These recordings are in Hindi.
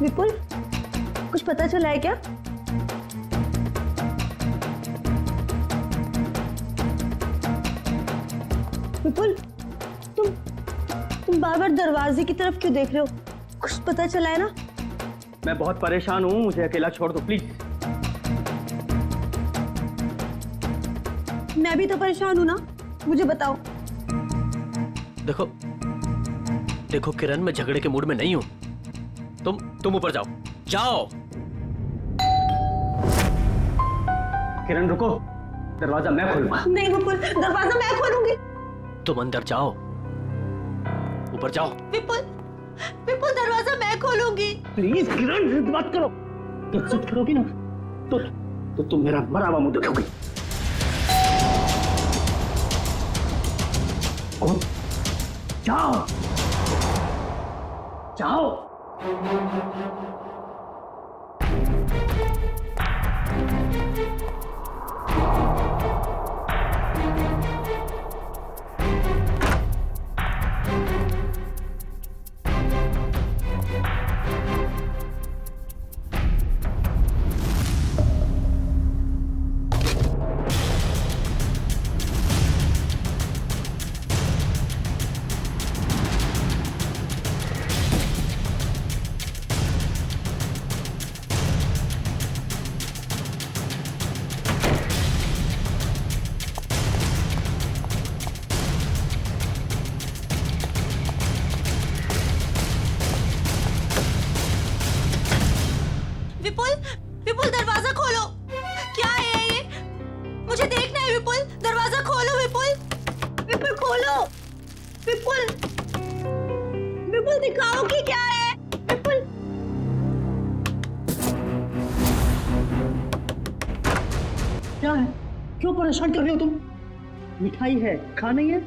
विपुल, कुछ पता चला है क्या? विपुल, तुम बार बार दरवाजे की तरफ क्यों देख रहे हो? कुछ पता चला है ना? मैं बहुत परेशान हूँ, मुझे अकेला छोड़ दो प्लीज। मैं भी तो परेशान हूँ ना, मुझे बताओ। देखो देखो किरण, मैं झगड़े के मूड में नहीं हूं। तुम ऊपर जाओ जाओ। किरण रुको, दरवाजा मैं खोलूंगा। नहीं विपुल, दरवाजा मैं खोलूंगी। तुम अंदर जाओ, ऊपर जाओ। विपुल, विपुल दरवाजा मैं खोलूंगी। प्लीज किरण, जिद मत करो। तो जिद करोगी ना तो तुम मेरा मरा हुआ मुंह देखोगी। और जाओ जाओ। विपुल, विपुल दरवाजा खोलो। क्या है ये? मुझे देखना है विपुल, दरवाजा खोलो विपुल। विपुल खोलो। विपुल, विपुल दिखाओ कि क्या है। विपुल, क्या है? क्यों परेशान कर रहे हो तुम? मिठाई है, खा नहीं है?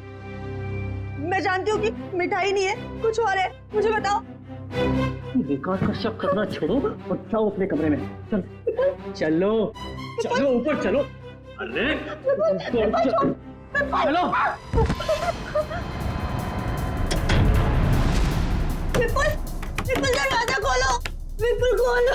मैं जानती हूँ कि मिठाई नहीं है, कुछ और है। मुझे बताओ। बेकार का शक करना छोड़ो और जाओ अपने कमरे में। चलो चलो चलो, ऊपर चलो। अरे चलो। विपुल, विपुल दरवाजा खोलो। विपुल खोलो।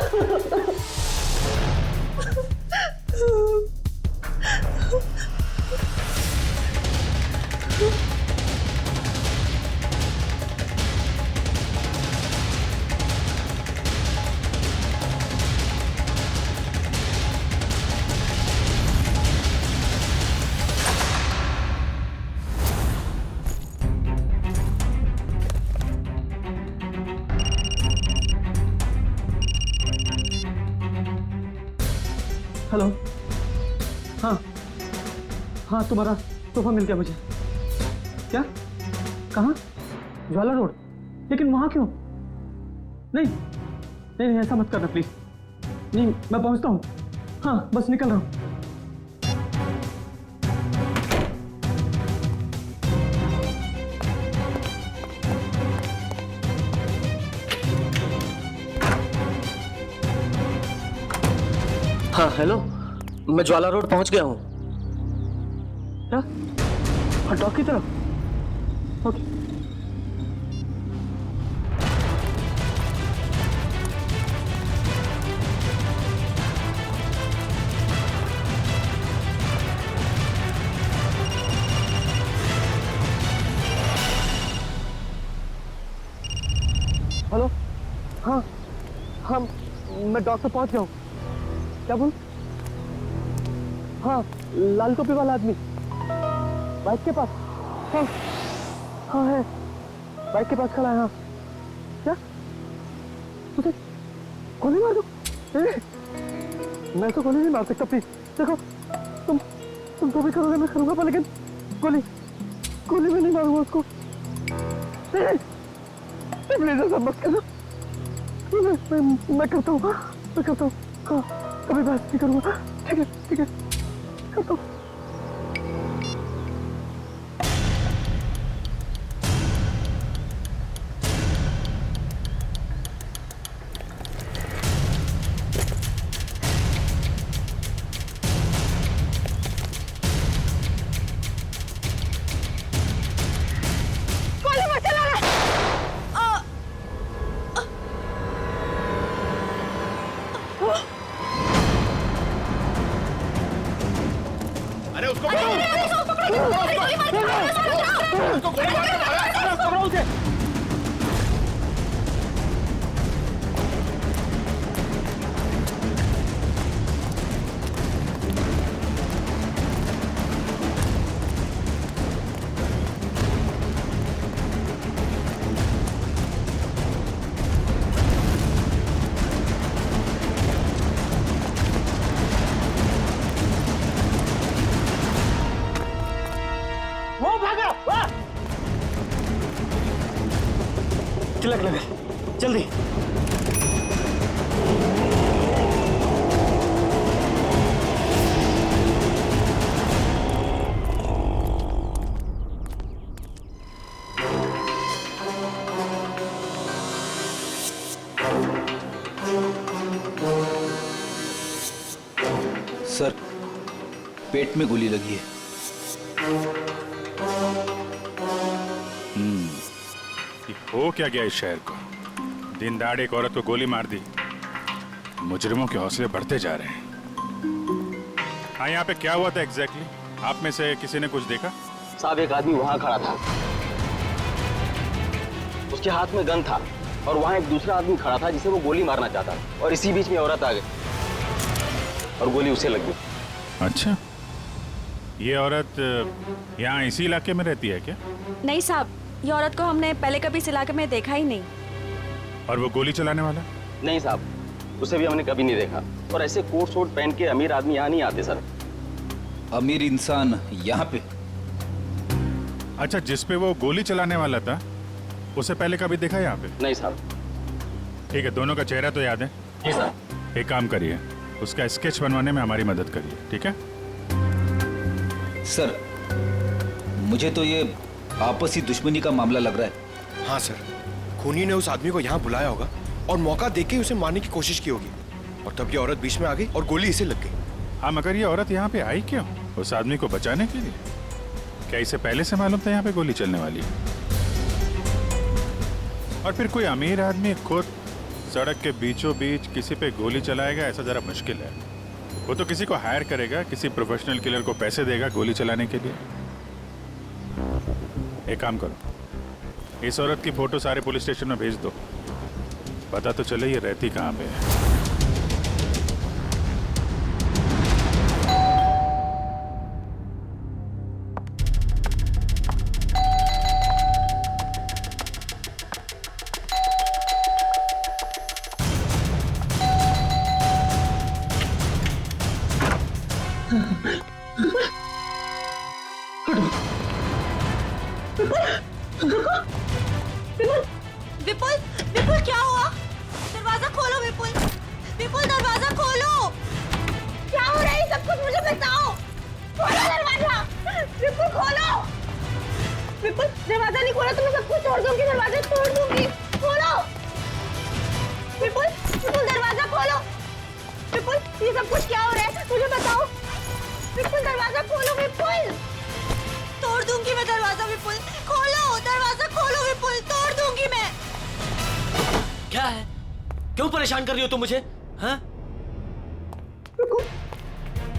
हेलो, हाँ हाँ, तुम्हारा सोफा मिल गया मुझे। क्या? कहाँ? ज्वाला रोड। लेकिन वहां क्यों? नहीं नहीं नहीं, ऐसा मत करना प्लीज। नहीं, मैं पहुंचता हूँ। हाँ, बस निकल रहा हूँ। हाँ हेलो, मैं ज्वाला रोड पहुंच गया हूँ। क्या? हाँ, डॉक की तरफ। ओके। हेलो, हाँ हाँ, मैं डॉक्टर पहुंच गया हूँ। क्या बोल? हाँ, लाल टोपी वाला आदमी बाइक के पास। हाँ हाँ है, बाइक के पास खड़ा है। हाँ, क्या? उसे गोली मार दो? मैं तो गोली नहीं मार सकता प्लीज। देखो, तुम जो भी करोगे मैं करूंगा, पर लेकिन गोली में नहीं मारूंगा उसको। प्लीज ऐसा मत करना। मैं करता हूँ, मैं करता हूँ। हाँ, कभी बात नहीं करूंगा। ठीक है ठीक है, करता हूँ। अरे उसको पकड़ो उसे। वो भागा, वाह! तिलक नगर, जल्दी। सर, पेट में गोली लगी है। हो क्या गया इस शहर को? दिन दहाड़े एक औरत को गोली मार दी। मुजरिमों के हौसले बढ़ते जा रहे हैं। हाँ, यहाँ पे क्या हुआ था एग्जैक्टली? आप में से किसी ने कुछ देखा? साहब, एक आदमी वहां खड़ा था, उसके हाथ में गन था और वहां एक दूसरा आदमी खड़ा था जिसे वो गोली मारना चाहता था, और इसी बीच में औरत आ गई और गोली उसे लग गई। अच्छा, ये औरत यहाँ इसी इलाके में रहती है क्या? नहीं साहब, ये औरत को हमने पहले कभी इस इलाके में देखा ही नहीं। और वो गोली चलाने वाला? नहीं साहब, उसे भी हमने कभी नहीं देखा। और ऐसे कोट शोट पहन के अमीर आदमी यहाँ नहीं आते सर। अमीर इंसान यहाँ पे? अच्छा, जिस पे वो गोली चलाने वाला था उसे पहले कभी देखा यहाँ पे? नहीं साहब। ठीक है, दोनों का चेहरा तो याद है? जी साहब। एक काम करिए, उसका स्केच बनवाने में हमारी मदद करिए, ठीक है? सर, मुझे तो ये आपसी दुश्मनी का मामला लग रहा है। हाँ सर, खूनी ने उस आदमी को यहाँ बुलाया होगा और मौका देके उसे मारने की कोशिश की होगी, और तब ये औरत बीच में आ गई और गोली इसे लग गई। हाँ, मगर ये औरत यहाँ पे आई क्यों? उस आदमी को बचाने के लिए? क्या इसे पहले से मालूम था यहाँ पे गोली चलने वाली है? और फिर कोई अमीर आदमी खुद सड़क के बीचों बीच किसी पे गोली चलाएगा, ऐसा जरा मुश्किल है। वो तो किसी को हायर करेगा, किसी प्रोफेशनल किलर को पैसे देगा गोली चलाने के लिए। एक काम करो, इस औरत की फोटो सारे पुलिस स्टेशन में भेज दो, पता तो चले ये रहती कहाँ पे है। विपुल, विपुल क्या हुआ? दरवाजा खोलो विपुल, विपुल दरवाजा खोलो। क्या हो रहा है सब कुछ मुझे बताओ। खोलो दरवाजा, विपुल खोलो। विपुल, दरवाजा नहीं खोला तो मैं सब कुछ तोड़ दूंगी, दरवाजा तोड़ दूंगी। खोलो विपुल, विपुल दरवाजा खोलो। विपुल, ये सब कुछ क्या हो रहा है मुझे बताओ। विपुल दरवाजा खोलो, विपुल। तोड़ दूंगी मैं दरवाजा, विपुल खोलो दरवाजा, खोलो विपुल, तोड़ दूंगी मैं। क्या है? क्यों परेशान कर रही हो तुम मुझे? हाँ? रुको,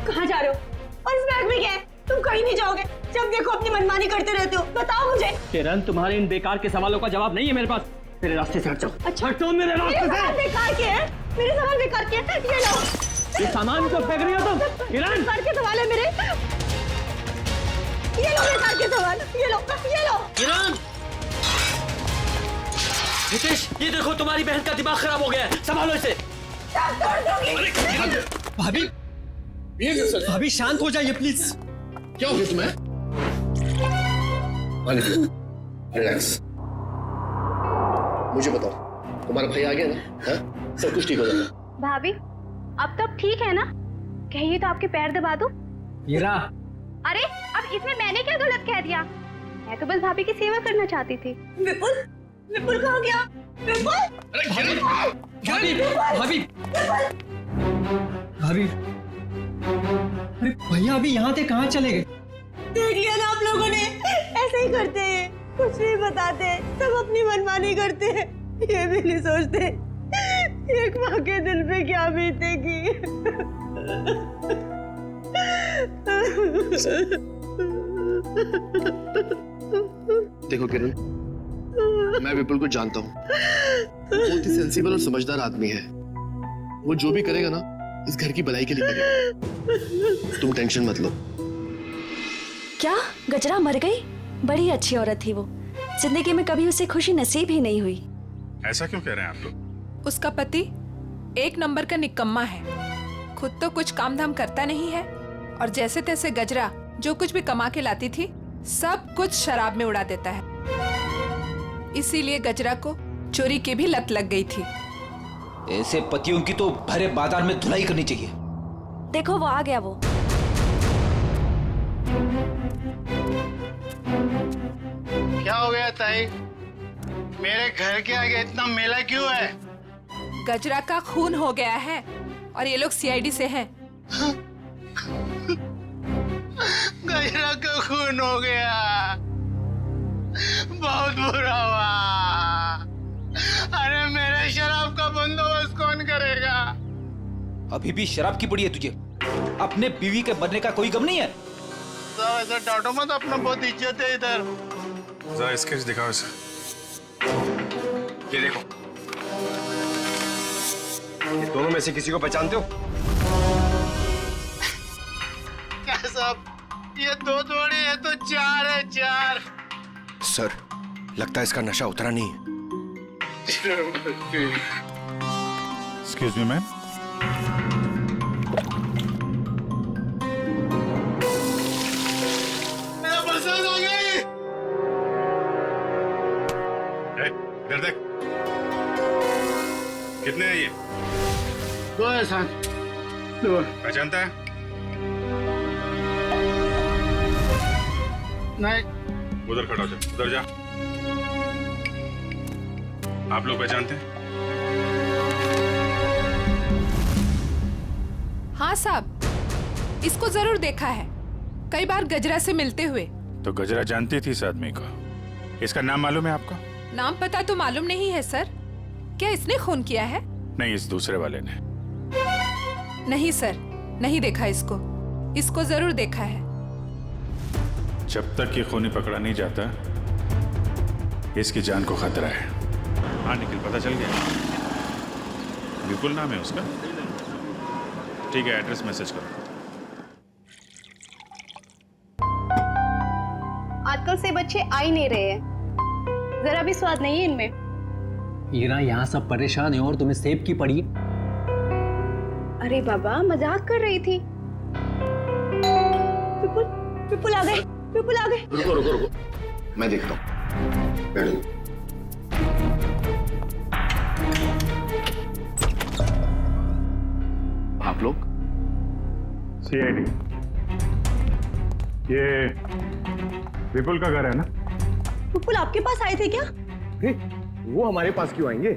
कहाँ जा रहे हो? और इस बैग में क्या है? तुम कहीं नहीं जाओगे, जब देखो अपनी मनमानी करते रहते हो। बताओ मुझे। किरण, तुम्हारे इन बेकार के सवालों का जवाब नहीं है मेरे पास। मेरे रास्ते से हट जाओ। अच्छा, हटो मेरे रास्ते से। सवाल बेकार के हैं, मेरे सवाल बेकार के हैं। ये लो, ये सामान को फेंक रही हो तुम? किरण, बेकार के सवाल है मेरे। ये लो बेकार के सवाल, ये लो, ये लो। किरण! हितेश, ये देखो तुम्हारी बहन का दिमाग खराब हो गया है, संभालो इसे। भाभी, भाभी शांत हो जाइए प्लीज। क्या हो गया तुम्हें? रिलैक्स, मुझे बताओ, तुम्हारा भाई आ गया ना? हाँ? सब कुछ ठीक हो जाएगा। भाभी, अब तो ठीक है ना? कहिए तो आपके पैर दबा दूं? हीरा, अरे, अब इसमें मैंने क्या गलत कह दिया? मैं तो बस भाभी की सेवा करना चाहती थी। विपुल, विपुल कहाँ गया? विपुल! भाभी, भाभी, भाभी, अरे भैया अभी यहाँ थे, कहाँ चले गए? देख लिया ना आप लोगों ने, ऐसे ही करते हैं, कुछ नहीं बताते, सब अपनी मनमानी करते हैं, ये भी नहीं सोचते एक माँ के दिल पे क्या बीतेगी। देखो किरण, मैं विपुल को जानता हूँ। बहुत ही सेंसिबल और समझदार आदमी है। वो जो भी करेगा ना, इस घर की भलाई के लिए करेगा। तुम टेंशन मत लो। क्या गजरा मर गई? बड़ी अच्छी औरत थी वो। जिंदगी में कभी उसे खुशी नसीब ही नहीं हुई। ऐसा क्यों कह रहे हैं आप लोग? उसका पति एक नंबर का निकम्मा है। खुद तो कुछ काम धाम करता नहीं है और जैसे तैसे गजरा जो कुछ भी कमा के लाती थी सब कुछ शराब में उड़ा देता है। इसीलिए गजरा को चोरी की भी लत लग गई थी। ऐसे पतियों की तो भरे बाजार में धुलाई करनी चाहिए। देखो वो आ गया। वो क्या हो गया ताई? मेरे घर के आगे इतना मेला क्यों है? गजरा का खून हो गया है और ये लोग सीआईडी से हैं। गजरा का खून हो गया, बहुत बुरा हुआ। अरे मेरे शराब का बंदोबस्त कौन करेगा? अभी भी शराब की पड़ी है तुझे। अपने बीवी के बनने का कोई गम नहीं है। तो ऐसा डांटो मत, अपना बहुत इज्जत है इधर। जरा स्केच दिखाओ इसे। ये देखो, ये दोनों में से किसी को पहचानते हो? क्या साहब, ये दो थोड़ी है तो चार है, चार। सर, लगता है इसका नशा उतरा नहीं है। Excuse me ma'am. मेरा पसंद हो गई। इधर देख, कितने हैं ये? दो है साहब, दो। पहचानता है? नहीं। उधर खड़ा हो जा, उधर जा। आप लोग पहचानते हैं? हाँ साहब, इसको जरूर देखा है, कई बार गजरा से मिलते हुए। तो गजरा जानती थी इस आदमी को। इसका नाम मालूम है आपको? नाम पता तो मालूम नहीं है सर। क्या इसने खून किया है? नहीं, इस दूसरे वाले ने। नहीं सर, नहीं देखा इसको। इसको जरूर देखा है। जब तक ये खूनी पकड़ा नहीं जाता, इसकी जान को खतरा है। हाँ निखिल, पता चल गया? विपुल नाम है उसका। ठीक है, एड्रेस मैसेज करो। आजकल से बच्चे आ ही नहीं रहे हैं, जरा भी स्वाद नहीं है इनमें। ईरा, यहाँ सब परेशान है और तुम्हें सेब की पड़ी। अरे बाबा, मजाक कर रही थी। विपुल, विपुल आ गए, विपुल आ गए। रुको रुको रुको, मैं देखता हूँ। बैठो। आप लोग? सीआईडी। ये विपुल का घर है ना? विपुल आपके पास आए थे क्या? वो हमारे पास क्यों आएंगे?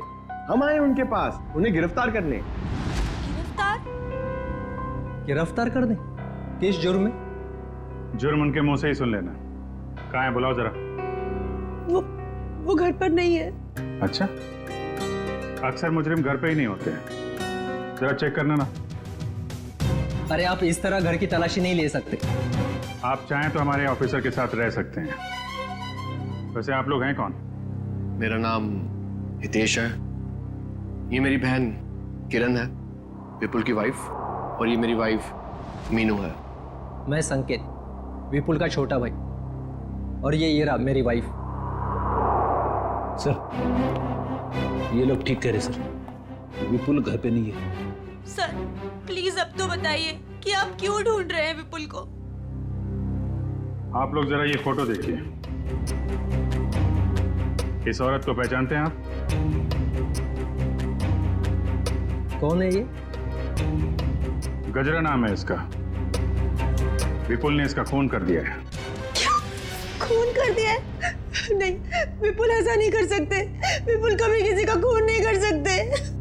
हम आए उनके पास, उन्हें गिरफ्तार करने। गिरफ्तार? गिरफ्तार कर दे? किस जुर्म में? जुर्म उनके मुंह से ही सुन लेना। कहाँ है, बुलाओ जरा। वो घर पर नहीं है। अच्छा, अक्सर मुजरिम घर पे ही नहीं होते हैं। जरा चेक करना ना। अरे आप इस तरह घर की तलाशी नहीं ले सकते। आप चाहें तो हमारे ऑफिसर के साथ रह सकते हैं। वैसे आप लोग हैं कौन? मेरा नाम हितेश है। ये मेरी बहन किरण है, विपुल की वाइफ, और ये मेरी वाइफ मीनू है। मैं संकेत, विपुल का छोटा भाई, और ये ईरा मेरी वाइफ। सर, ये लोग ठीक कह रहे सर। विपुल घर पे नहीं है। सर प्लीज अब तो बताइए कि आप क्यों ढूंढ रहे हैं विपुल को? आप लोग जरा ये फोटो देखिए। इस औरत को पहचानते हैं आप? कौन है ये? गजरा नाम है इसका। विपुल ने इसका खून कर दिया है। खून कर दिया है? नहीं, विपुल ऐसा नहीं कर सकते। विपुल कभी किसी का खून नहीं कर सकते।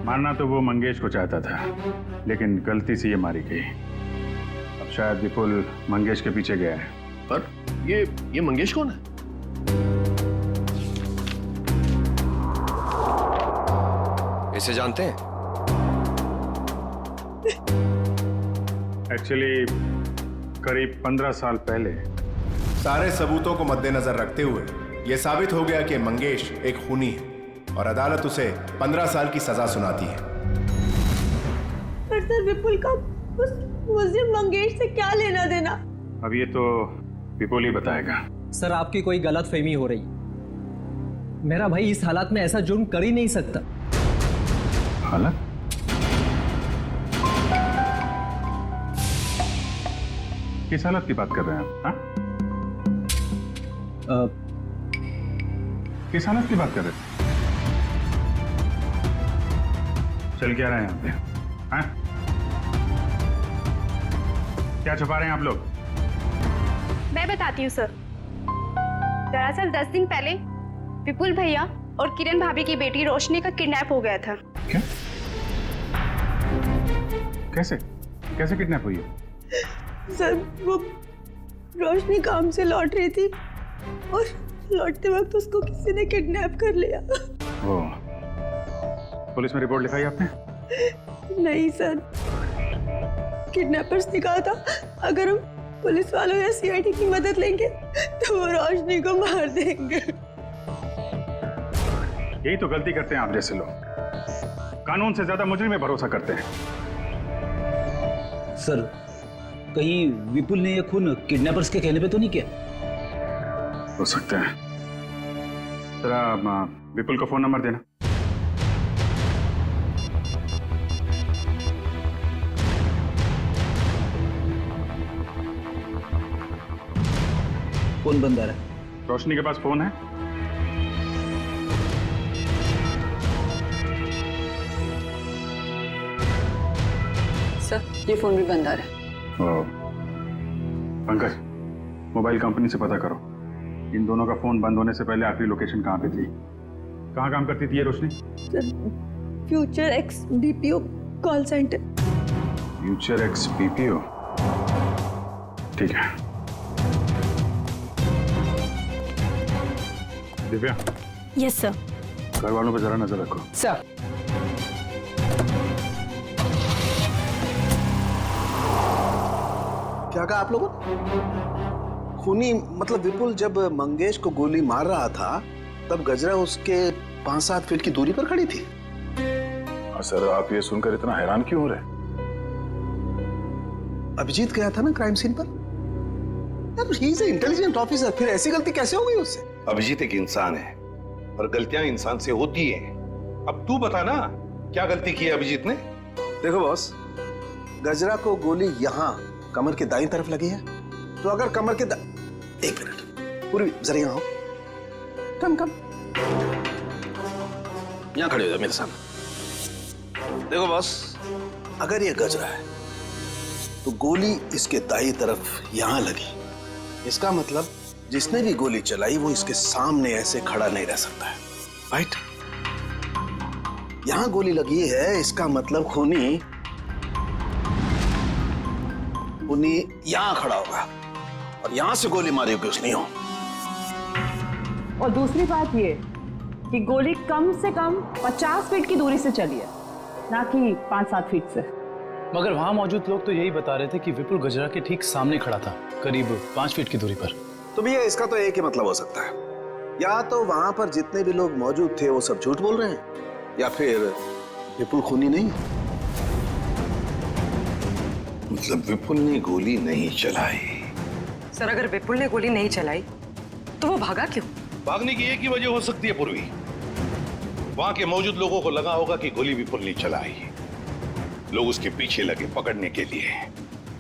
मारना तो वो मंगेश को चाहता था, लेकिन गलती से ये मारी गई। अब शायद विपुल मंगेश के पीछे गया है। पर ये मंगेश कौन है? इसे जानते हैं? एक्चुअली करीब 15 साल पहले सारे सबूतों को मद्देनजर रखते हुए यह साबित हो गया कि मंगेश एक खूनी है और अदालत उसे 15 साल की सजा सुनाती है। पर सर विपुल का उस मुझे मंगेश से क्या लेना देना? अब ये तो विपुल ही बताएगा। सर आपकी कोई गलत फहमी हो रही। मेरा भाई इस हालात में ऐसा जुर्म कर ही नहीं सकता। हालत? किस हालत की बात कर रहे हैं आप? किस हालत की बात कर रहे हैं? चल क्या रहे हैं यहाँ पे? हाँ? क्या छुपा रहे हैं आप लोग? मैं बताती हूँ सर। दरअसल 10 दिन पहले विपुल भैया और किरण भाभी की बेटी रोशनी का किडनैप हो गया था। क्या? कैसे? कैसे किडनैप हुई है? सर वो रोशनी काम से लौट रही थी और लौटते वक्त उसको किसी ने किडनैप कर लिया। वो पुलिस में रिपोर्ट लिखाई आपने? नहीं सर, किडनैपर्स ने कहा था अगर हम पुलिस वालों या सीआईडी की मदद लेंगे तो वो रोशनी को मार देंगे। यही तो गलती करते हैं आप जैसे लोग, कानून से ज्यादा मुजरिम में भरोसा करते हैं। सर कहीं विपुल ने यह खून किडनैपर्स के कहने पे तो नहीं किया? हो सकता है। जरा विपुल का फोन नंबर देना। फोन बंद आ रहा है। रोशनी के पास फोन है? सर ये फोन भी बंद आ रहा है। पंकज, मोबाइल कंपनी से पता करो इन दोनों का फोन बंद होने से पहले आखिरी लोकेशन कहाँ पे थी। कहाँ काम करती थी ये Roshni? Sir future X BPO call centre. Future X BPO, ठीक है। दिव्या। Yes sir. घर वालों पर जरा नजर रखो। सर क्या कहा आप लोगों? खूनी मतलब विपुल जब मंगेश को गोली मार रहा था तब गजरा उसके 5-7 फीट की दूरी पर खड़ी थी। सर आप ये सुनकर इतना हैरान क्यों हो रहे? अभिजीत गया था ना क्राइम सीन पर। ही इज इंटेलिजेंट ऑफिसर, फिर ऐसी गलती कैसे हो गई उससे? अभिजीत एक इंसान है और गलतियां इंसान से होती हैं। अब तू बता ना क्या गलती की है अभिजीत ने? देखो बॉस, गजरा को गोली यहाँ कमर के दाईं तरफ लगी है, तो अगर कमर के एक मिनट पूरी जरा यहाँ आओ। कम यहाँ खड़े हो जाओ मेरे सामने। देखो बॉस, अगर ये गजरा है तो गोली इसके दाईं तरफ यहां लगी, इसका मतलब जिसने भी गोली चलाई वो इसके सामने ऐसे खड़ा नहीं रह सकता है, राइट? यहां गोली लगी है, इसका मतलब खूनी यहां खड़ा होगा और यहां से गोली मारी होगी उसने। और दूसरी बात ये कि गोली कम से कम 50 फीट की दूरी से चली है, ना कि 5-7 फीट से। मगर वहां मौजूद लोग तो यही बता रहे थे कि विपुल गजरा के ठीक सामने खड़ा था, करीब 5 फीट की दूरी पर। तो भैया इसका तो एक ही मतलब हो सकता है, या तो वहां पर जितने भी लोग मौजूद थे वो सब झूठ बोल रहे हैं, या फिर विपुल खूनी नहीं है। मतलब विपुल ने गोली नहीं चलाई? सर अगर विपुल ने गोली नहीं चलाई तो वो भागा क्यों? भागने की एक ही वजह हो सकती है पूर्वी, वहां के मौजूद लोगों को लगा होगा कि गोली विपुल ने चलाई, लोग उसके पीछे लगे पकड़ने के लिए,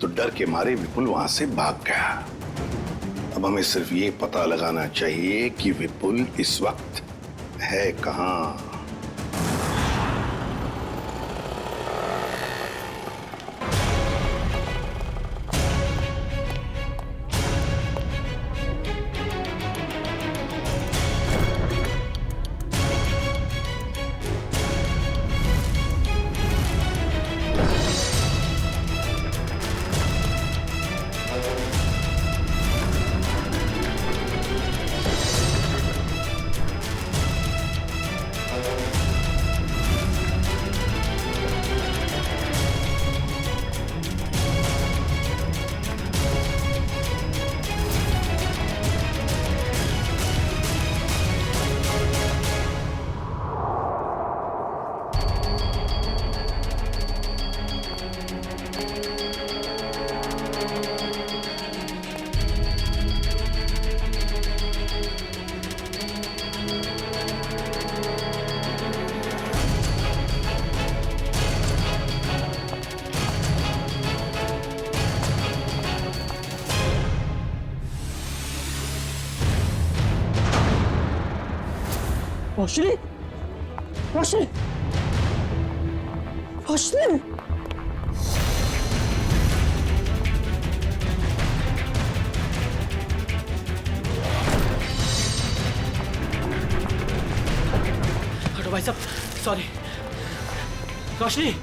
तो डर के मारे विपुल वहां से भाग गया। अब हमें सिर्फ ये पता लगाना चाहिए कि विपुल इस वक्त है कहां। रोशनी, रोशनी, रोशनी। हटो भाई साहब, सॉरी। रोशनी,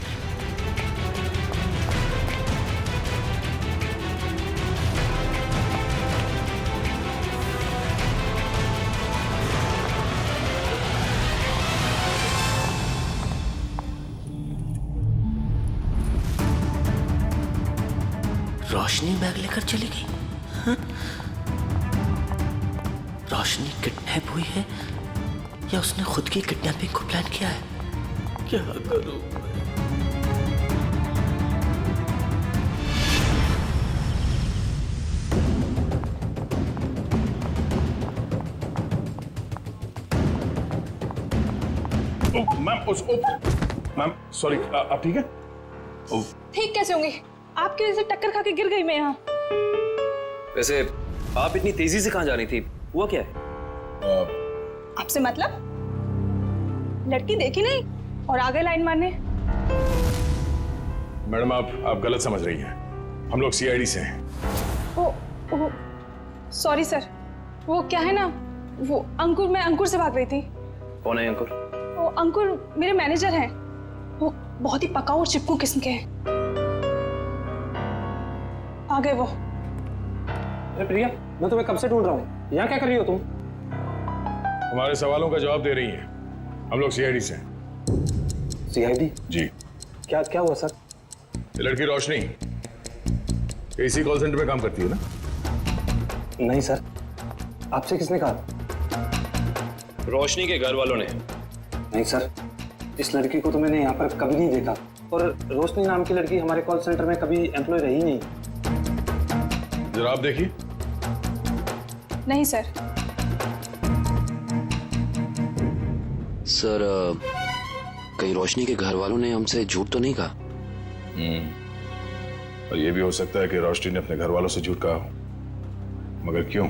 रोशनी बैग लेकर चली गई। हाँ? रोशनी किडनैप हुई है या उसने खुद की किडनैपिंग को प्लान किया है? क्या करूं? मैम सॉरी, आप ठीक है? ठीक कैसे होंगे? आपकी वजह से टक्कर खा के गिर गई मैं यहाँ। वैसे आप इतनी तेजी से कहाँ जा रही थी? हुआ क्या है? आपसे मतलब? लड़की देखी नहीं और आगे लाइन मारने। मैडम आप गलत समझ रही हैं। हम लोग सीआईडी से हैं। ओ सॉरी सर। वो क्या है ना, वो अंकुर, मैं अंकुर से भाग रही थी। कौन है अंकुर? वो अंकुर मेरे मैनेजर हैं। वो बहुत ही पकाऊ और चिपकू किस्म के हैं। आ गए वो। अरे प्रिया, मैं तुम्हें कब से ढूंढ रहा हूँ। यहाँ क्या कर रही हो तुम? हमारे सवालों का जवाब दे रही हैं। हम लोग सीआईडी से हैं। सीआईडी? जी। क्या हुआ सर? ये लड़की रोशनी इसी कॉल सेंटर में काम करती है ना? नहीं सर, आपसे किसने कहा? रोशनी के घर वालों ने। नहीं सर, इस लड़की को तो मैंने यहाँ पर कभी नहीं देखा और रोशनी नाम की लड़की हमारे कॉल सेंटर में कभी एम्प्लॉय रही नहीं। जरा आप देखिए। नहीं सर। सर, कहीं रोशनी के घर वालों ने हमसे झूठ तो नहीं कहा? और ये भी हो सकता है कि रोशनी ने अपने घर वालों से झूठ कहा हो, मगर क्यों?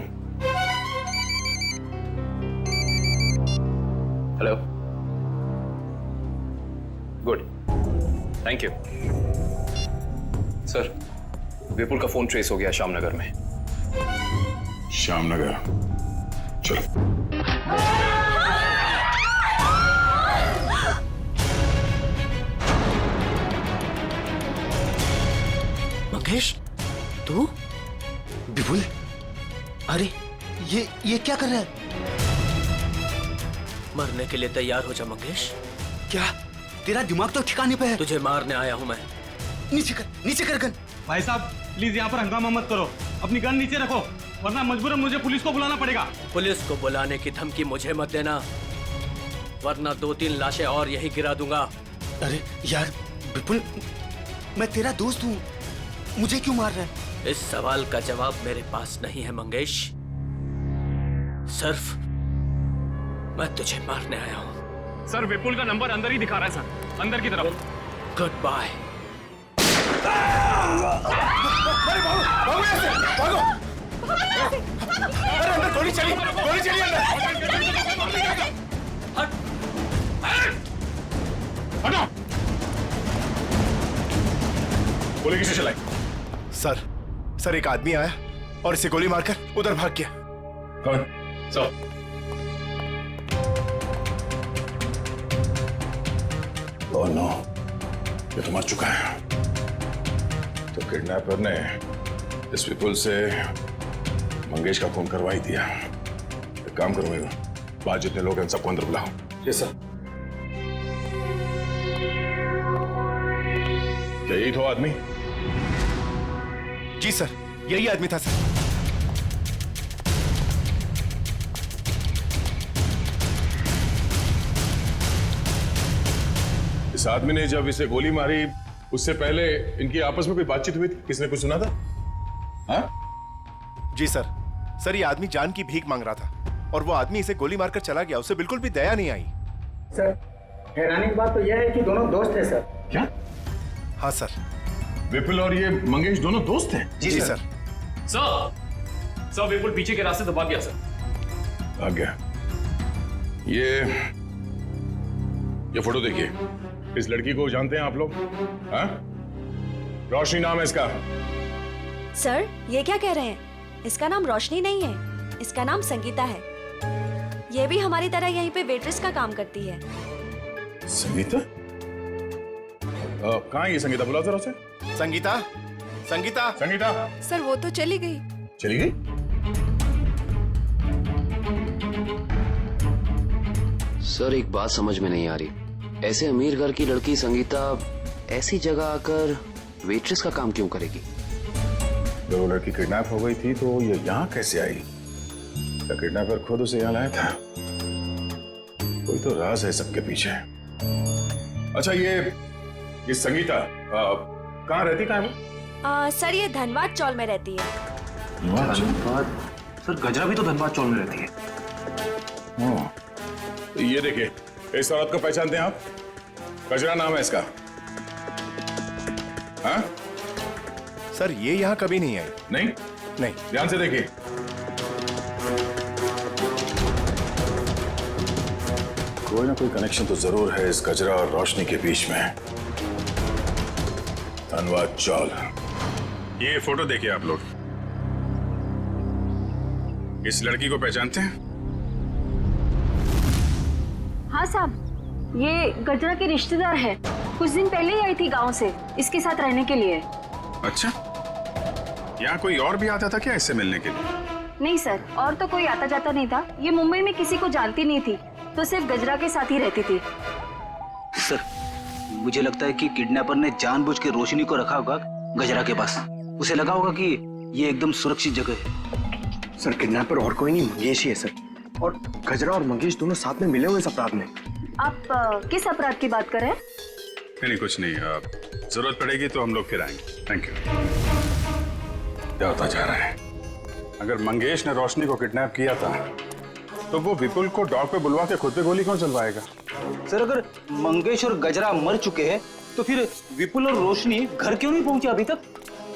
Hello, good, thank you. Sir, Vipul का फोन ट्रेस हो गया श्यामनगर में। श्यामनगर? चलो। मंगेश, तू? विपुल, अरे ये क्या कर रहा है? मरने के लिए तैयार हो जा मंगेश। क्या तेरा दिमाग तो ठिकाने पे है? तुझे मारने आया हूं मैं। नीचे कर गन। भाई साहब प्लीज यहाँ पर हंगामा मत करो, अपनी गन नीचे रखो, वरना मजबूरन मुझे पुलिस को बुलाना पड़ेगा। पुलिस को बुलाने की धमकी मुझे मत देना, वरना 2-3 लाशें और यही गिरा दूंगा। अरे यार विपुल, मैं तेरा दोस्त हूँ, मुझे क्यों मार रहा है? इस सवाल का जवाब मेरे पास नहीं है मंगेश। सिर्फ मैं तुझे मारने आया हूँ। सर, विपुल का नंबर अंदर ही दिखा रहा है सर, अंदर की तरफ। Good bye. भागो! अरे अंदर गोली चली अंदर! हटो! गोली किसे चलाई? सर एक आदमी आया और इसे गोली मारकर उधर भाग गया। कौन? ओह नो, ये तो मर चुका है। तो किडनैपर ने इस विपुल से मंगेश का खून करवा ही दिया। एक काम करो मेरा, बाहर जितने लोग हैं सबको अंदर बुलाओ। Yes sir. क्या यही था आदमी? जी सर, यही आदमी था सर। इस आदमी ने जब इसे गोली मारी उससे पहले इनकी आपस में कोई बातचीत हुई थी? किसने कुछ सुना था? हाँ? जी सर ये आदमी जान की भीख मांग रहा था और वो आदमी इसे गोली मारकर चला गया। उसे बिल्कुल भी दया नहीं आई। सर, हैरानी की बात तो यह है कि दोनों दोस्त हैं सर। क्या? हाँ सर। विपुल और ये मंगेश दोनों दोस्त हैं? जी सर। सर, विपुल पीछे के रास्ते से भाग गया सर। भाग गया? ये फोटो देखिए। इस लड़की को जानते हैं आप लोग? हाँ? रोशनी नाम है इसका। सर, ये क्या कह रहे हैं? इसका नाम रोशनी नहीं है, इसका नाम संगीता है। ये भी हमारी तरह यहीं पे वेट्रेस का काम करती है। संगीता? कहाँ है ये संगीता? बुलाओ जरा उसे। संगीता, संगीता, संगीता। सर वो तो चली गई। चली गई? सर एक बात समझ में नहीं आ रही, ऐसे अमीर घर की लड़की संगीता ऐसी जगह आकर वेट्रेस का काम क्यों करेगी? जब वो लड़की किडनैप हो गई थी तो ये यहाँ कैसे आई? क्या किडनैपर खुद उसे यहाँ लाया था? कोई तो राज है सबके पीछे। अच्छा ये संगीता कहाँ रहती? कहाँ है वो? सर ये धनबाद चौल में रहती है। धनबाद? सर गजरा भी तो धनबाद चौल में रहती है। ये देखिए, इस औरत को पहचानते हैं आप? गजरा नाम है इसका। हाँ? सर ये यहाँ कभी नहीं आई। नहीं? नहीं। ध्यान से देखिए। कोई ना कोई कनेक्शन तो जरूर है इस गजरा और रोशनी के बीच में। धनबाद चौल। ये फोटो देखिए आप लोग। इस लड़की को पहचानते हैं? हाँ साहब, ये गजरा की रिश्तेदार है। कुछ दिन पहले ही आई थी गांव से इसके साथ रहने के लिए। अच्छा, यहाँ कोई और भी आता था क्या इससे मिलने के लिए? नहीं सर, और तो कोई आता जाता नहीं था। ये मुंबई में किसी को जानती नहीं थी, तो सिर्फ गजरा के साथ ही रहती थी। सर मुझे लगता है कि किडनैपर ने जानबूझ के रोशनी को रखा होगा गजरा के पास। उसे लगा होगा कि ये एकदम सुरक्षित जगह है। सर किडनैपर और कोई नहीं, मंगेश ही है सर। और गजरा और मंगेश दोनों साथ में मिले हुए इस अपराध में। आप किस अपराध की बात कर रहे हैं? नहीं कुछ नहीं, जरूरत पड़ेगी तो हम लोग फिर आएंगे। Thank you. क्या होता जा रहा है? अगर मंगेश ने रोशनी को किडनैप किया था तो वो विपुल को डॉग पे बुलवा के खुद पे गोली कौन चलवाएगा? सर अगर मंगेश और गजरा मर चुके हैं तो फिर विपुल और रोशनी घर क्यों नहीं पहुंचे अभी तक?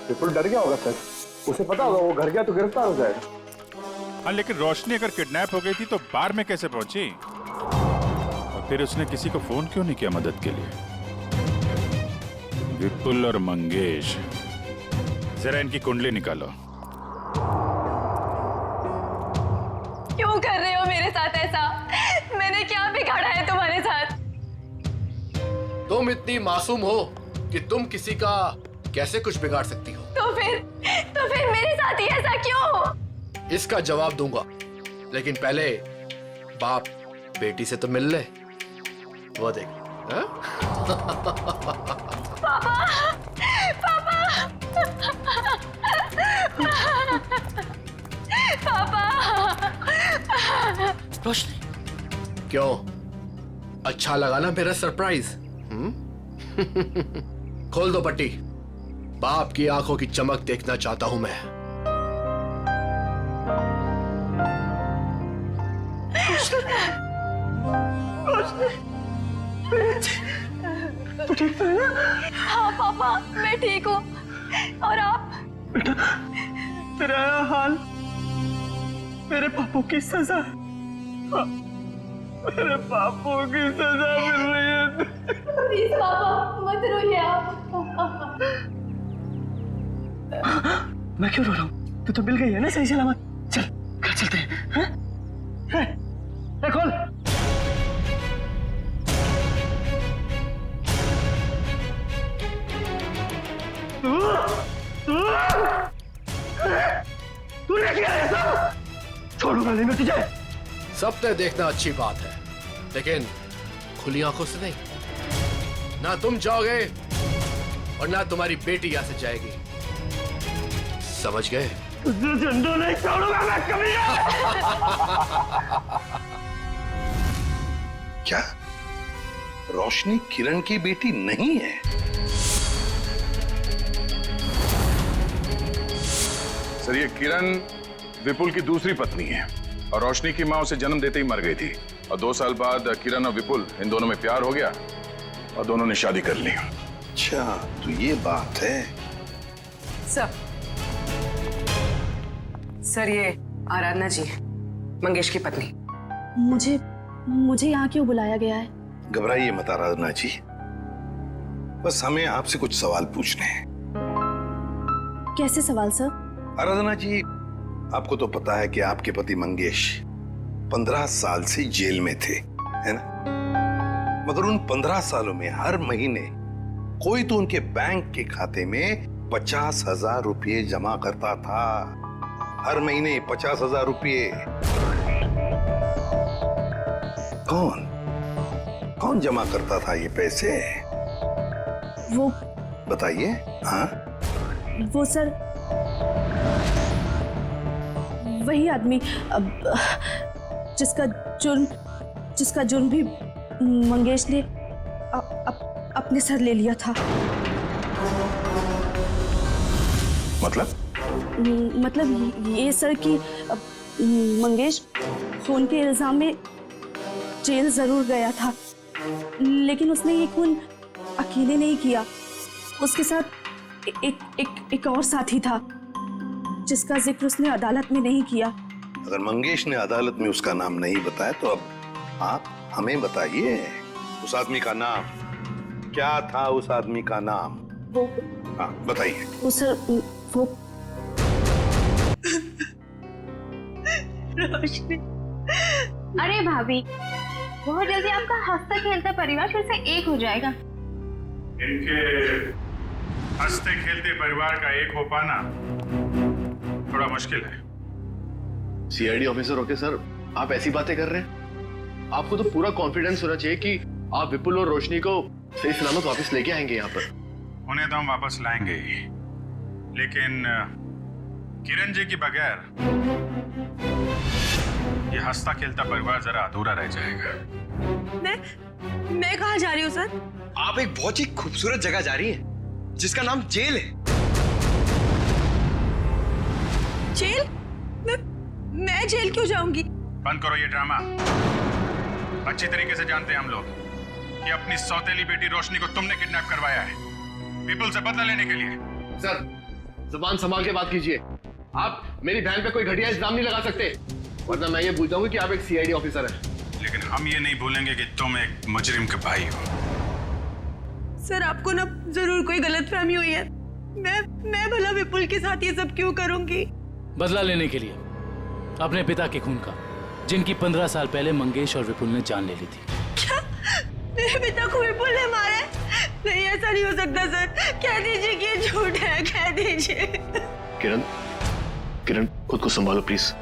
विपुल डर गया होगा सर, उसे पता होगा वो घर गया तो गिरफ्तार हो जाएगा। हाँ लेकिन रोशनी अगर किडनैप हो गई थी तो बार में कैसे पहुंची? और फिर उसने किसी को फोन क्यों नहीं किया मदद के लिए? विपुल और मंगेश, जरा इनकी कुंडली निकालो। क्यों कर रहे हो मेरे साथ ऐसा? मैंने क्या बिगाड़ा है तुम्हारे साथ? तुम इतनी मासूम हो कि तुम किसी का कैसे कुछ बिगाड़ सकती हो? तो फिर मेरे साथ ही ऐसा क्यों? इसका जवाब दूंगा, लेकिन पहले बाप बेटी से तो मिल ले। वो देख। हाँ? पापा, पापा, पापा। रोशनी, क्यों? अच्छा लगा ना मेरा सरप्राइज? खोल दो पट्टी। बाप की आंखों की चमक देखना चाहता हूं मैं। हाँ पापा, मैं ठीक हूँ। और आप? बेटा, तेरा हाल मेरे पापों की सजा है। मेरे पापों की सजा मिल रही है। प्लीज पापा, मत रोइए आप। मैं क्यों रो रहा हूँ? तू तो मिल गई है ना सही सलामत। चल घर चलते हैं। खोल। तूने किया है सब? छोड़ूंगा नहीं मैं तुझे। सपने देखना अच्छी बात है, लेकिन खुली आंखों से नहीं। ना तुम जाओगे और ना तुम्हारी बेटी यहां से जाएगी, समझ गए? तुझे जिंदा नहीं छोड़ूंगा मैं कभी। क्या रोशनी किरण की बेटी नहीं है? सर ये किरण विपुल की दूसरी पत्नी है और रोशनी की मां उसे जन्म देते ही मर गई थी और 2 साल बाद किरण और विपुल इन दोनों में प्यार हो गया और दोनों ने शादी कर ली। अच्छा तो ये बात है। सर ये आराधना जी, मंगेश की पत्नी। मुझे मुझे यहाँ क्यों बुलाया गया है? घबराइए मत आराधना जी, बस हमें आपसे कुछ सवाल पूछने हैं। कैसे सवाल सर? आराधना जी, आपको तो पता है कि आपके पति मंगेश 15 साल से जेल में थे, है ना? मगर उन 15 सालों में हर महीने कोई तो उनके बैंक के खाते में 50,000 रुपये जमा करता था। हर महीने 50,000 रुपये। कौन जमा करता था ये पैसे? वो बताइए। हाँ, वो सर, वही आदमी जिसका जुर्म भी मंगेश ने अपने सर ले लिया था। मतलब ये सर कि मंगेश खून के इल्जाम में जेल जरूर गया था, लेकिन उसने ये खून अकेले नहीं किया। उसके साथ एक और साथी था जिसका जिक्र उसने अदालत में नहीं किया। अगर मंगेश ने अदालत में उसका नाम नहीं बताया तो अब आप हमें बताइए उस आदमी का नाम क्या था? उस आदमी का नाम वो, हाँ बताइए। वो सर, वो रोशनी। अरे भाभी, बहुत जल्दी आपका हंसता खेलता परिवार फिर से एक हो जाएगा। इनके हंसते खेलते परिवार का एक हो पाना थोड़ा मुश्किल है। सीआईडी ऑफिसर होके सर आप ऐसी बातें कर रहे हैं? आपको तो पूरा कॉन्फिडेंस होना चाहिए कि आप विपुल और रोशनी को सही सलामत वापस लेके आएंगे यहाँ पर। उन्हें तो हम वापस लाएंगे ही, लेकिन किरण जी के बगैर ये हंसता खेलता परिवार जरा अधूरा रह जाएगा। मैं कहाँ जा रही हूँ सर? आप एक बहुत ही खूबसूरत जगह जा रही हैं, जिसका नाम जेल है। जेल? मैं जेल क्यों जाऊंगी? बंद करो ये ड्रामा। अच्छी तरीके से जानते हैं हम लोग कि अपनी सौतेली बेटी रोशनी को तुमने किडनैप करवाया है विपुल से बदला लेने के लिए। सर जुबान संभाल के बात कीजिए। आप मेरी बहन पे कोई घटिया इल्जाम नहीं लगा सकते, वरना मैं ये भूल जाऊंगी कि आप एक सीआईडी ऑफिसर हैं। लेकिन हम ये नहीं भूलेंगे कि तुम एक मुजरिम के भाई हो। सर आपको ना जरूर कोई गलतफहमी हुई है। मैं भला विपुल के साथ ये सब क्यों करूंगी? बदला लेने के लिए अपने पिता के खून का, जिनकी 15 साल पहले मंगेश और विपुल ने जान ले ली थी। क्या मेरे पिता को विपुल ने मारा है? नहीं, ऐसा नहीं हो सकता सर। कह दीजिए कि ये झूठ है, कह दीजिए। किरण खुद को संभालो प्लीज।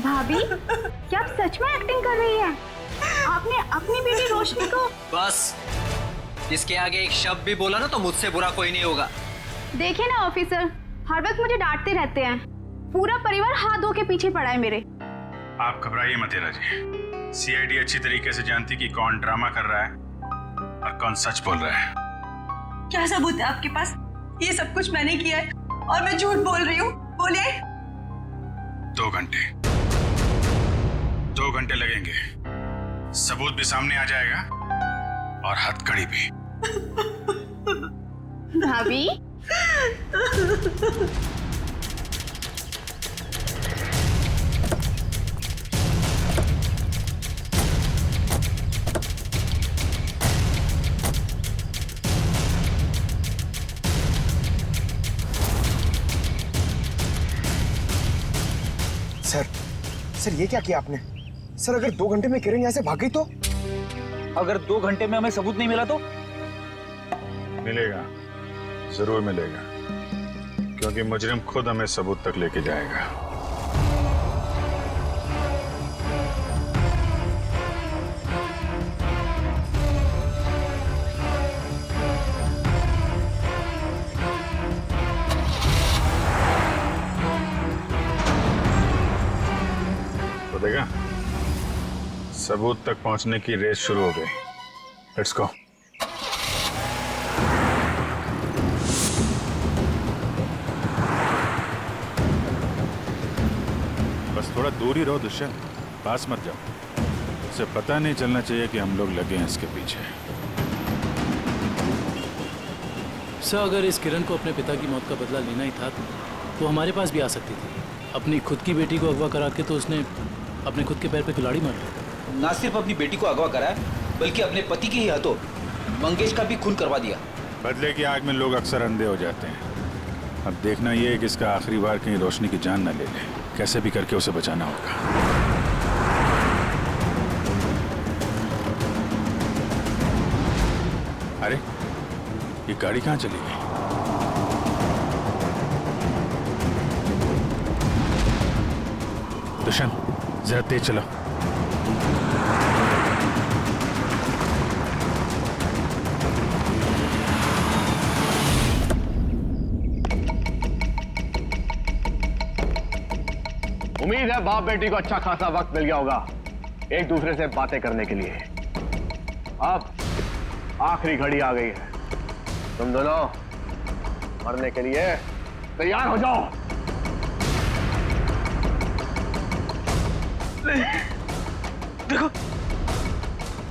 भाभी, क्या आप सच में एक्टिंग कर रही हैं? आपने अपनी बेटी रोशनी को... बस, इसके आगे एक शब्द भी बोला ना तो मुझसे बुरा कोई नहीं होगा। देखिए ना ऑफिसर, हर वक्त मुझे डांटते रहते हैं। पूरा परिवार हाथ धो के पीछे पड़ा है मेरे। आप घबराइए मत हीरा जी। सीआईडी अच्छी तरीके से जानती कि कौन ड्रामा कर रहा है और कौन सच बोल रहा है। क्या सबूत है आपके पास? ये सब कुछ मैंने किया है और मैं झूठ बोल रही हूँ। बोलिए। 2 घंटे 2 घंटे लगेंगे, सबूत भी सामने आ जाएगा और हथकड़ी भी। भाभी, सर ये क्या किया आपने? सर अगर 2 घंटे में किरण यहाँ से भाग गई तो? अगर 2 घंटे में हमें सबूत नहीं मिला तो? मिलेगा, जरूर मिलेगा, क्योंकि मुजरिम खुद हमें सबूत तक लेके जाएगा। तो देखा, सबूत तक पहुंचने की रेस शुरू हो गई। Let's go. बस थोड़ा दूर ही रहो दुष्यंत, पास मत जाओ। उसे पता नहीं चलना चाहिए कि हम लोग लगे हैं इसके पीछे। सर अगर इस किरण को अपने पिता की मौत का बदला लेना ही था तो हमारे पास भी आ सकती थी। अपनी खुद की बेटी को अगवा करा के तो उसने अपने खुद के पैर पे कुल्हाड़ी मार ली। ना सिर्फ अपनी बेटी को अगवा करा है बल्कि अपने पति के ही हाथों मंगेश का भी खून करवा दिया। बदले की आग में लोग अक्सर अंधे हो जाते हैं। अब देखना ये है कि इसका आखिरी बार कहीं रोशनी की जान न ले ले। कैसे भी करके उसे बचाना होगा। अरे ये गाड़ी कहाँ चली गई? दुष्यंत जरा तेज चलो। उम्मीद है बाप बेटी को अच्छा खासा वक्त मिल गया होगा एक दूसरे से बातें करने के लिए। अब आखिरी घड़ी आ गई है, तुम दोनों मरने के लिए तैयार हो जाओ। देखो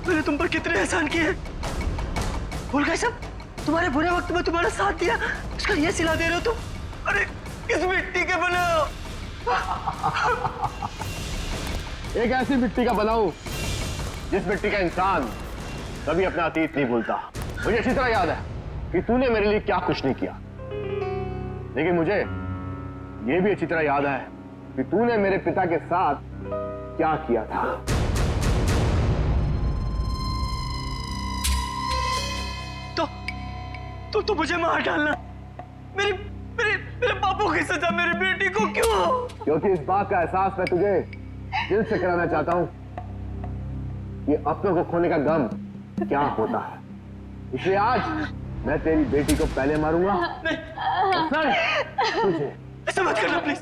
मैंने तुम पर कितने एहसान किए। भूल गए सब? तुम्हारे बुरे वक्त में तुम्हारा साथ दिया, उसका ये सिला दे रहे हो तुम? अरे किस मिट्टी के बने हो? एक ऐसी मिट्टी का बनाऊं जिस मिट्टी का इंसान कभी अपना अतीत नहीं भूलता। मुझे अच्छी तरह याद है कि तूने मेरे लिए क्या कुछ नहीं किया, लेकिन मुझे यह भी अच्छी तरह याद है कि तूने मेरे पिता के साथ क्या किया था। तो मुझे मार डालना, मेरे मेरे मेरे बापू की सजा मेरी बेटी को क्यों? क्योंकि इस बात का एहसास मैं तुझे दिल से कराना चाहता हूं कि अपनों को खोने का गम क्या होता है। इसलिए आज मैं तेरी बेटी को पहले मारूंगा, तुझे। ऐसा मत करना प्लीज।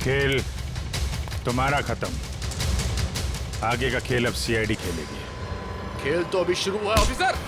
खेल तुम्हारा खत्म। आगे का खेल अब सीआईडी खेलेगी। खेल तो अभी शुरू हुआ है ऑफिसर।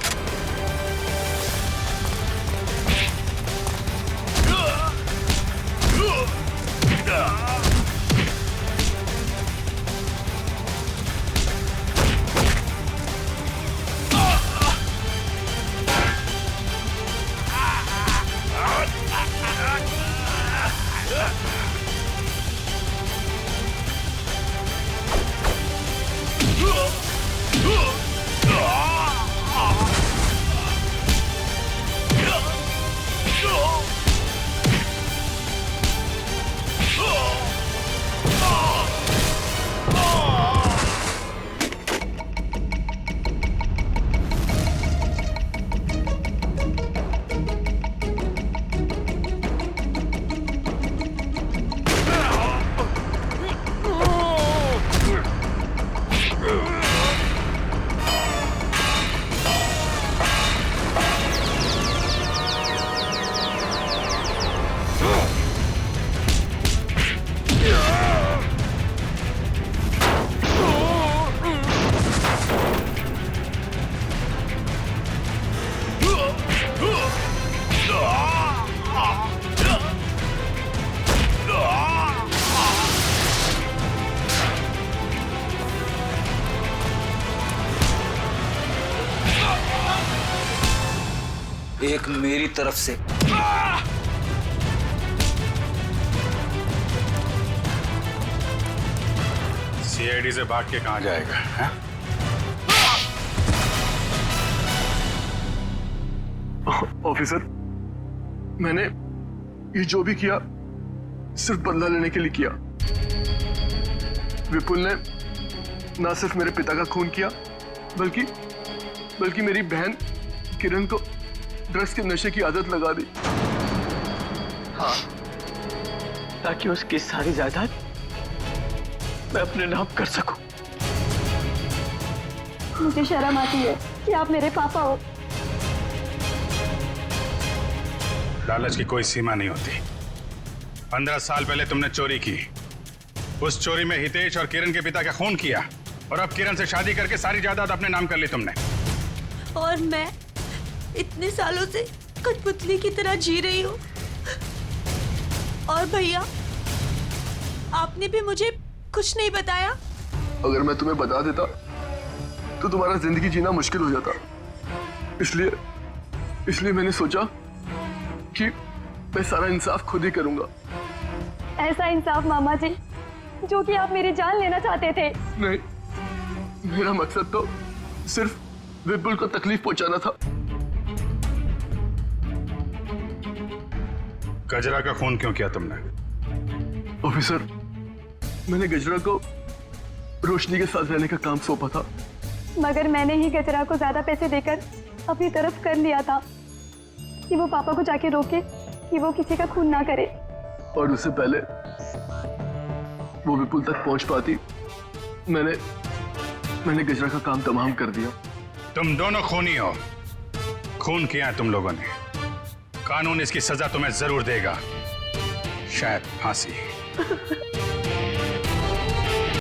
एक मेरी तरफ से सीआईडी से भाग के कहां जाएगा है? ऑफिसर, मैंने ये जो भी किया सिर्फ बदला लेने के लिए किया। विपुल ने ना सिर्फ मेरे पिता का खून किया बल्कि मेरी बहन किरण को ड्रग्स के नशे की आदत लगा दी। हाँ, ताकि उसकी सारी जायदाद मैं अपने नाम कर सकूं। मुझे शर्म आती है कि आप मेरे पापा हो। लालच की कोई सीमा नहीं होती। 15 साल पहले तुमने चोरी की। उस चोरी में हितेश और किरण के पिता का खून किया और अब किरण से शादी करके सारी जायदाद अपने नाम कर ली तुमने। और मैं इतने सालों से कठपुतली की तरह जी रही हूँ और भैया, आपने भी मुझे कुछ नहीं बताया। अगर मैं तुम्हें बता देता तो तुम्हारा जिंदगी जीना मुश्किल हो जाता। इसलिए मैंने सोचा कि मैं सारा इंसाफ खुद ही करूंगा। ऐसा इंसाफ मामा जी जो कि आप मेरी जान लेना चाहते थे। नहीं, मेरा मकसद तो सिर्फ विपुल को तकलीफ पहुंचाना था। गजरा का खून क्यों किया तुमने? ऑफिसर, मैंने गजरा को रोशनी के साथ रहने का काम सौंपा था, मगर मैंने ही गजरा को ज्यादा पैसे देकर अपनी तरफ कर लिया था कि वो पापा को जाके रोके कि वो किसी का खून ना करे। और उससे पहले वो विपुल तक पहुंच पाती, मैंने गजरा का काम तमाम कर दिया। तुम दोनों खूनी हो। खून किया है तुम लोगों ने। कानून इसकी सजा तुम्हें जरूर देगा, शायद फांसी।